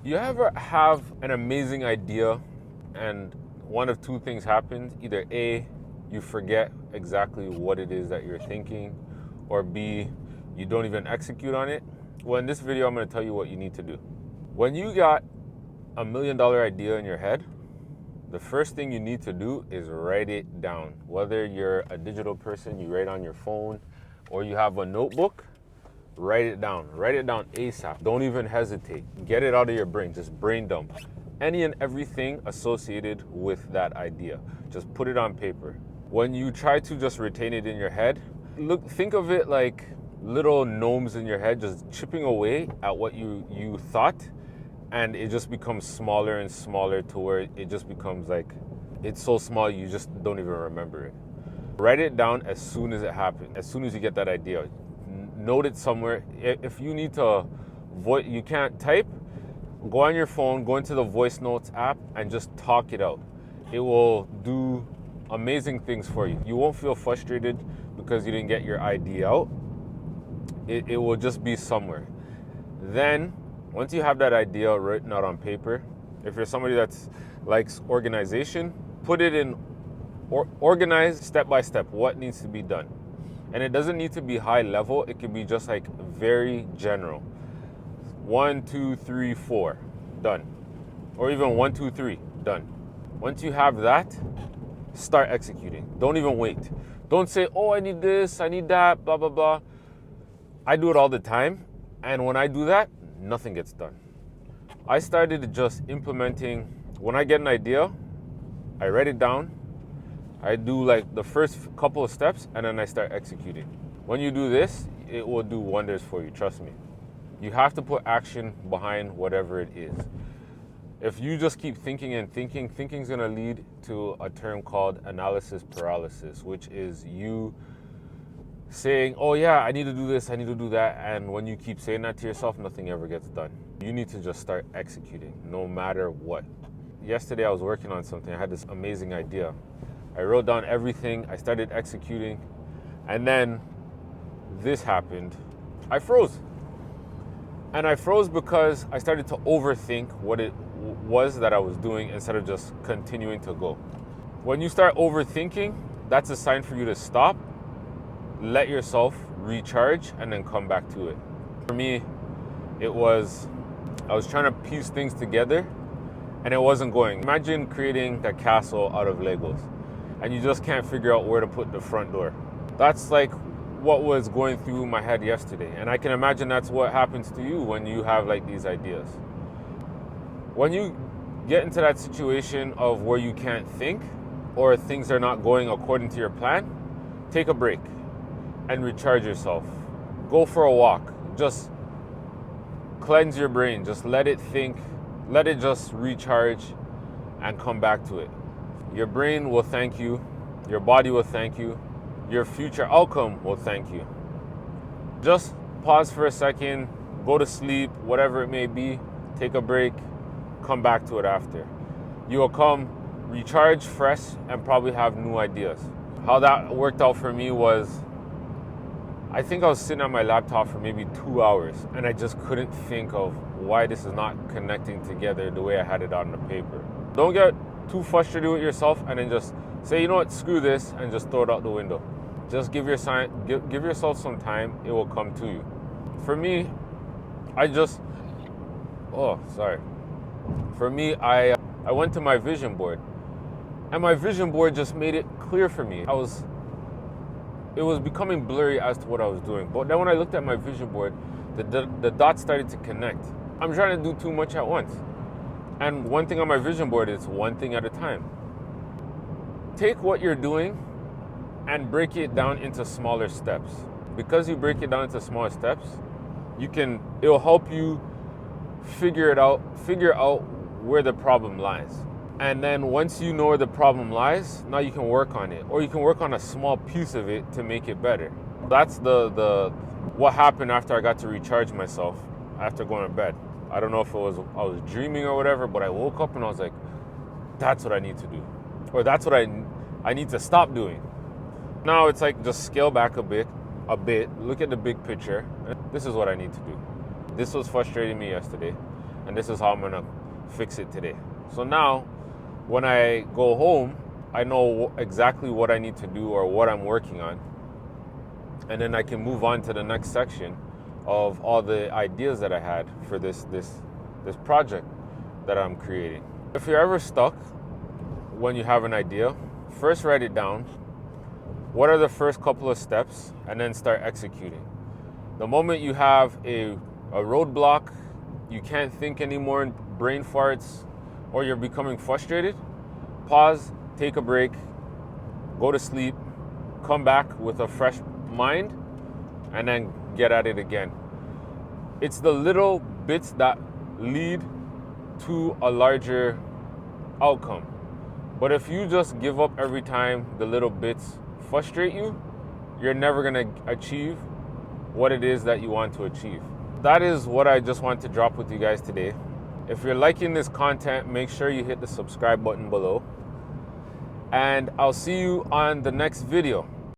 You ever have an amazing idea and one of two things happens? Either A, you forget exactly what it is that you're thinking, or B, you don't even execute on it? Well, in this video, I'm going to tell you what you need to do. When you got $1 million idea in your head, the first thing you need to do is write it down. Whether you're a digital person, you write on your phone, or you have a notebook, write it down. Write it down ASAP. Don't even hesitate. Get it out of your brain. Just brain dump any and everything associated with that idea. Just put it on paper. When you try to just retain it in your head, think of it like little gnomes in your head just chipping away at what you thought, and it just becomes smaller and smaller to where it just becomes like, it's so small you just don't even remember it. Write it down as soon as it happens, as soon as you get that idea. Note it somewhere. If you need to you can't type, go on your phone, go into the voice notes app and just talk it out. It will do amazing things for you. You won't feel frustrated because you didn't get your idea out. It will just be somewhere. Then once you have that idea written out on paper, if you're somebody that likes organization, put it in organize step by step what needs to be done. And it doesn't need to be high level. It can be just like very general. 1, 2, 3, 4, done. Or even 1, 2, 3, done. Once you have that, start executing. Don't even wait. Don't say, oh, I need this, I need that, blah, blah, blah. I do it all the time. And when I do that, nothing gets done. I started just implementing. When I get an idea, I write it down. I do like the first couple of steps and then I start executing. When you do this, it will do wonders for you, trust me. You have to put action behind whatever it is. If you just keep thinking and thinking's gonna lead to a term called analysis paralysis, which is you saying, oh yeah, I need to do this, I need to do that, and when you keep saying that to yourself, nothing ever gets done. You need to just start executing, no matter what. Yesterday I was working on something, I had this amazing idea. I wrote down everything, I started executing, and then this happened. I froze. And I froze because I started to overthink what it was that I was doing instead of just continuing to go. When you start overthinking, that's a sign for you to stop, let yourself recharge, and then come back to it. For me, I was trying to piece things together, and it wasn't going. Imagine creating a castle out of Legos, and you just can't figure out where to put the front door. That's like what was going through my head yesterday. And I can imagine that's what happens to you when you have like these ideas. When you get into that situation of where you can't think or things are not going according to your plan, take a break and recharge yourself. Go for a walk. Just cleanse your brain. Just let it think. Let it just recharge and come back to it. Your brain will thank you, your body will thank you, your future outcome will thank you. Just pause for a second, go to sleep, whatever it may be, take a break, come back to it after. You will come recharge, fresh, and probably have new ideas. How that worked out for me was, I think I was sitting on my laptop for maybe 2 hours, and I just couldn't think of why this is not connecting together the way I had it on the paper. Don't get too frustrated with yourself and then just say, you know what, screw this, and just throw it out the window. Just give yourself some time, it will come to you. For me, I went to my vision board, and my vision board just made it clear for me. It was becoming blurry as to what I was doing. But then when I looked at my vision board, the dots started to connect. I'm trying to do too much at once. And one thing on my vision board is one thing at a time. Take what you're doing and break it down into smaller steps. Because you break it down into smaller steps, it'll help you figure out where the problem lies. And then once you know where the problem lies, now you can work on it. Or you can work on a small piece of it to make it better. That's what happened after I got to recharge myself after going to bed. I don't know if I was dreaming or whatever, but I woke up and I was like, that's what I need to do. Or that's what I need to stop doing. Now it's like, just scale back a bit, look at the big picture. This is what I need to do. This was frustrating me yesterday. and this is how I'm gonna fix it today. So now, when I go home, I know exactly what I need to do or what I'm working on, and then I can move on to the next section of all the ideas that I had for this project that I'm creating. If you're ever stuck when you have an idea, first write it down. What are the first couple of steps, and then start executing. The moment you have a roadblock, you can't think anymore, brain farts, or you're becoming frustrated, pause, take a break, go to sleep, come back with a fresh mind, and then get at it again. It's the little bits that lead to a larger outcome. But if you just give up every time the little bits frustrate you, you're never gonna achieve what it is that you want to achieve. That is what I just want to drop with you guys today. If you're liking this content, make sure you hit the subscribe button below. And I'll see you on the next video.